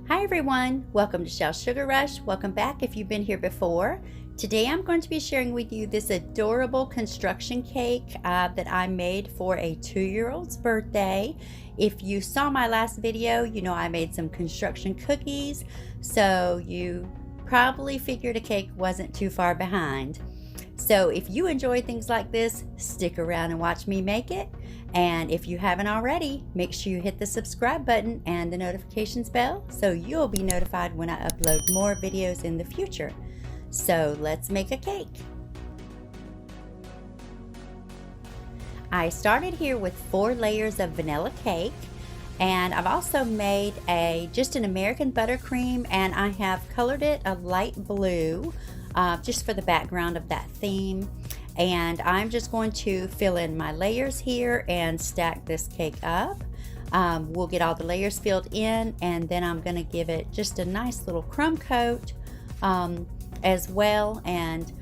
Hi everyone, welcome to Shell Sugar Rush. Welcome back if you've been here before. Today I'm going to be sharing with you this adorable construction cake that I made for a 2-year-old's birthday. If you saw my last video, you know I made some construction cookies, so you probably figured a cake wasn't too far behind. So if you enjoy things like this, stick around and watch me make it. And if you haven't already, make sure you hit the subscribe button and the notifications bell so you'll be notified when I upload more videos in the future. So let's make a cake. I started here with 4 layers of vanilla cake, and I've also made just an American buttercream, and I have colored it a light blue just for the background of that theme. And I'm just going to fill in my layers here and stack this cake up. We'll get all the layers filled in, and then I'm going to give it just a nice little crumb coat as well. And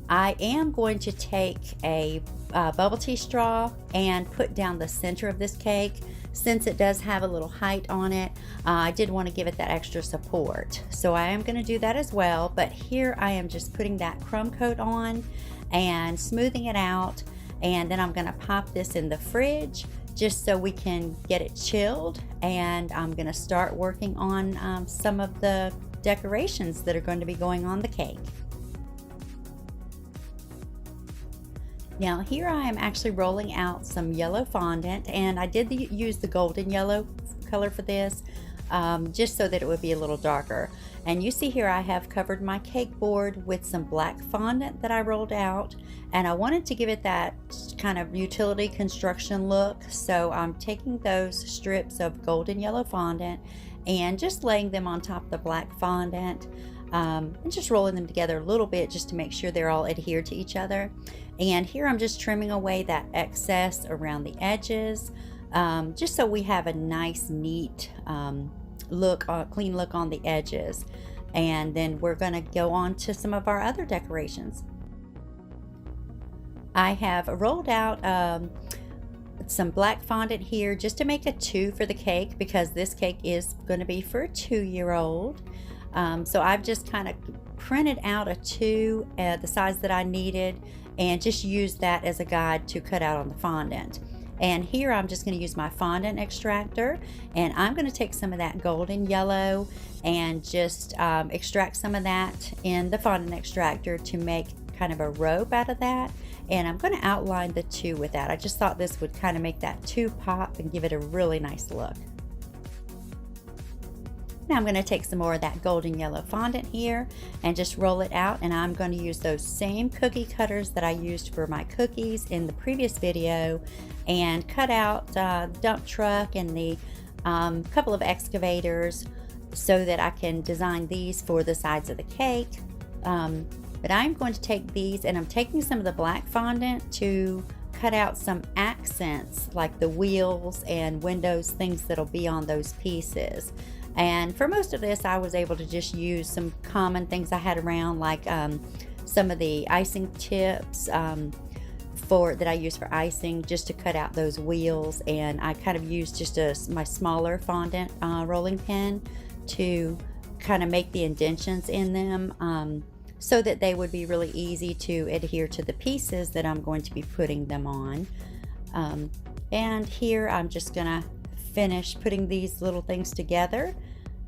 I am going to take a bubble tea straw and put down the center of this cake. Since it does have a little height on it, I did want to give it that extra support. So I am going to do that as well, but here I am just putting that crumb coat on and smoothing it out, and then I'm going to pop this in the fridge just so we can get it chilled, and I'm going to start working on some of the decorations that are going to be going on the cake. Now here I am actually rolling out some yellow fondant, and I did use the golden yellow color for this just so that it would be a little darker. And you see here I have covered my cake board with some black fondant that I rolled out, and I wanted to give it that kind of utility construction look, so I'm taking those strips of golden yellow fondant and just laying them on top of the black fondant and just rolling them together a little bit just to make sure they're all adhered to each other. And here I'm just trimming away that excess around the edges just so we have a nice neat clean look on the edges. And then we're going to go on to some of our other decorations. I have rolled out some black fondant here just to make a 2 for the cake, because this cake is going to be for a 2-year-old. So I've just kind of printed out a 2 at the size that I needed and just used that as a guide to cut out on the fondant. And here I'm just going to use my fondant extractor, and I'm going to take some of that golden yellow and just extract some of that in the fondant extractor to make kind of a rope out of that. And I'm going to outline the 2 with that. I just thought this would kind of make that 2 pop and give it a really nice look. Now I'm going to take some more of that golden yellow fondant here and just roll it out, and I'm going to use those same cookie cutters that I used for my cookies in the previous video and cut out the dump truck and the couple of excavators so that I can design these for the sides of the cake. But I'm going to take these, and I'm taking some of the black fondant to cut out some accents like the wheels and windows, things that'll be on those pieces. And for most of this I was able to just use some common things I had around, like some of the icing tips that I use for icing, just to cut out those wheels. And I kind of used just my smaller fondant rolling pin to kind of make the indentions in them so that they would be really easy to adhere to the pieces that I'm going to be putting them on. And here I'm just gonna finish putting these little things together,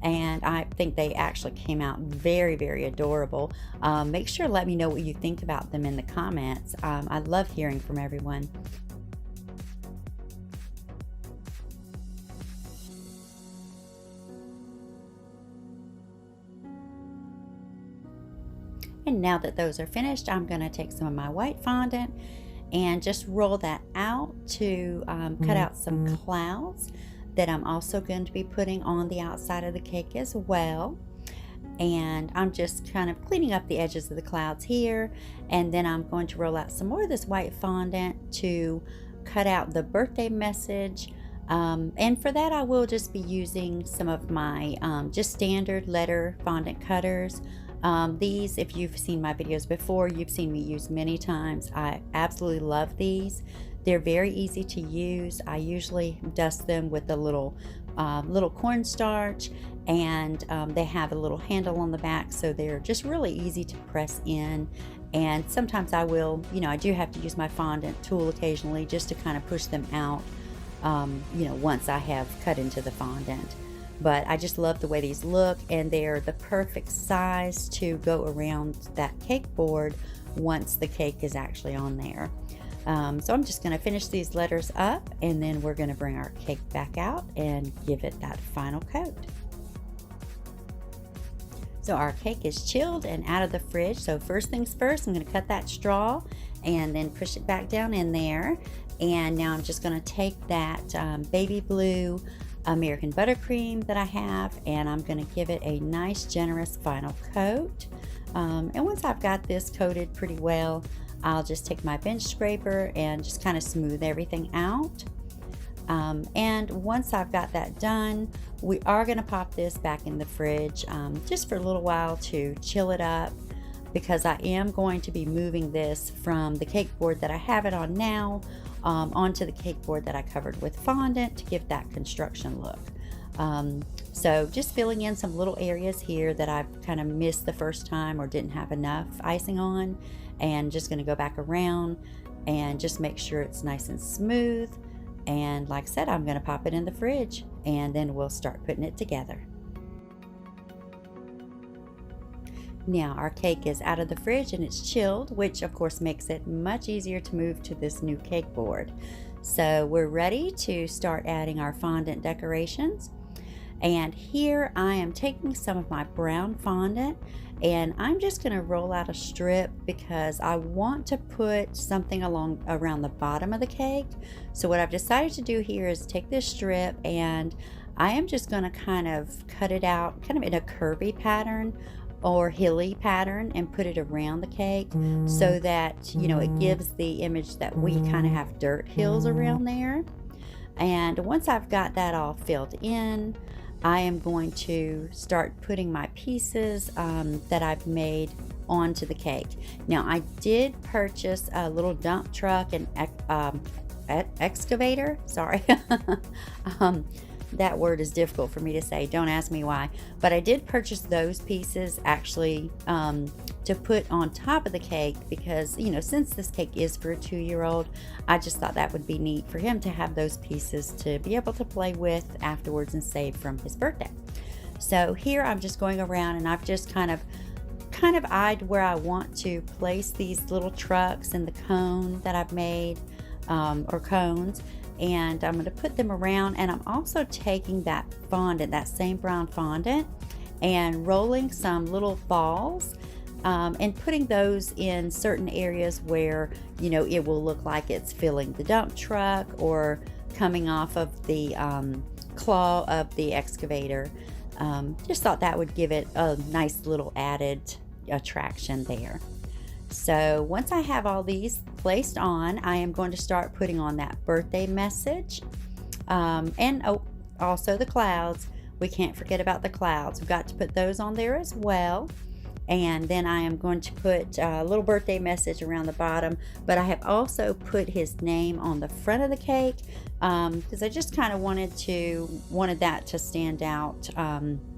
and I think they actually came out very, very adorable. Make sure to let me know what you think about them in the comments. I love hearing from everyone. And now that those are finished, I'm going to take some of my white fondant and just roll that out to cut out some clouds that I'm also going to be putting on the outside of the cake as well. And I'm just kind of cleaning up the edges of the clouds here, and then I'm going to roll out some more of this white fondant to cut out the birthday message. And for that I will just be using some of my just standard letter fondant cutters. These, if you've seen my videos before, you've seen me use many times. I absolutely love these. They're very easy to use. I usually dust them with a little cornstarch and they have a little handle on the back, so they're just really easy to press in. And sometimes I will, I do have to use my fondant tool occasionally just to kind of push them out, once I have cut into the fondant. But I just love the way these look, and they're the perfect size to go around that cake board once the cake is actually on there. So I'm just going to finish these letters up, and then we're going to bring our cake back out and give it that final coat. So our cake is chilled and out of the fridge. So first things first, I'm going to cut that straw and then push it back down in there. And now I'm just going to take that baby blue American buttercream that I have, and I'm going to give it a nice generous final coat. And once I've got this coated pretty well, I'll just take my bench scraper and just kind of smooth everything out. And once I've got that done, we are going to pop this back in the fridge just for a little while to chill it up, because I am going to be moving this from the cake board that I have it on now onto the cake board that I covered with fondant to give that construction look. So just filling in some little areas here that I've kind of missed the first time or didn't have enough icing on, and just going to go back around and just make sure it's nice and smooth. And like I said, I'm going to pop it in the fridge, and then we'll start putting it together. Now our cake is out of the fridge and it's chilled, which of course makes it much easier to move to this new cake board. So we're ready to start adding our fondant decorations. And here I am taking some of my brown fondant, and I'm just going to roll out a strip because I want to put something around the bottom of the cake. So what I've decided to do here is take this strip, and I am just going to kind of cut it out kind of in a curvy pattern or hilly pattern and put it around the cake, so that it gives the image that we kind of have dirt hills around there. And once I've got that all filled in, I am going to start putting my pieces that I've made onto the cake. Now I did purchase a little dump truck and excavator. Sorry. That word is difficult for me to say. Don't ask me why. But I did purchase those pieces actually to put on top of the cake because, since this cake is for a 2-year-old, I just thought that would be neat for him to have those pieces to be able to play with afterwards and save from his birthday. So here I'm just going around, and I've just kind of eyed where I want to place these little trucks and the cone that I've made, or cones. And I'm going to put them around, and I'm also taking that fondant, that same brown fondant, and rolling some little balls and putting those in certain areas where it will look like it's filling the dump truck or coming off of the claw of the excavator. Just thought that would give it a nice little added attraction there. So once I have all these placed on, I am going to start putting on that birthday message, and also the clouds. We can't forget about the clouds. We've got to put those on there as well. And then I am going to put a little birthday message around the bottom, but I have also put his name on the front of the cake because I just kind of wanted that to stand out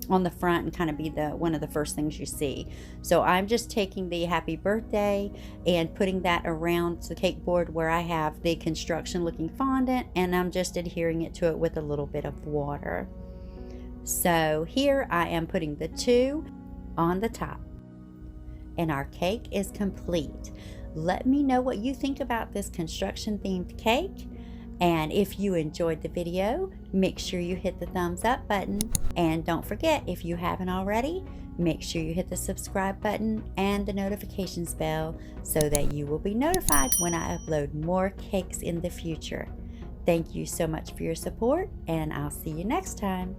on the front and kind of be one of the first things you see. So I'm just taking the happy birthday and putting that around the cake board where I have the construction looking fondant, and I'm just adhering it to it with a little bit of water. So here I am putting the 2 on the top, and our cake is complete. Let me know what you think about this construction themed cake. And if you enjoyed the video, make sure you hit the thumbs up button. And don't forget, if you haven't already, make sure you hit the subscribe button and the notifications bell so that you will be notified when I upload more cakes in the future. Thank you so much for your support, and I'll see you next time.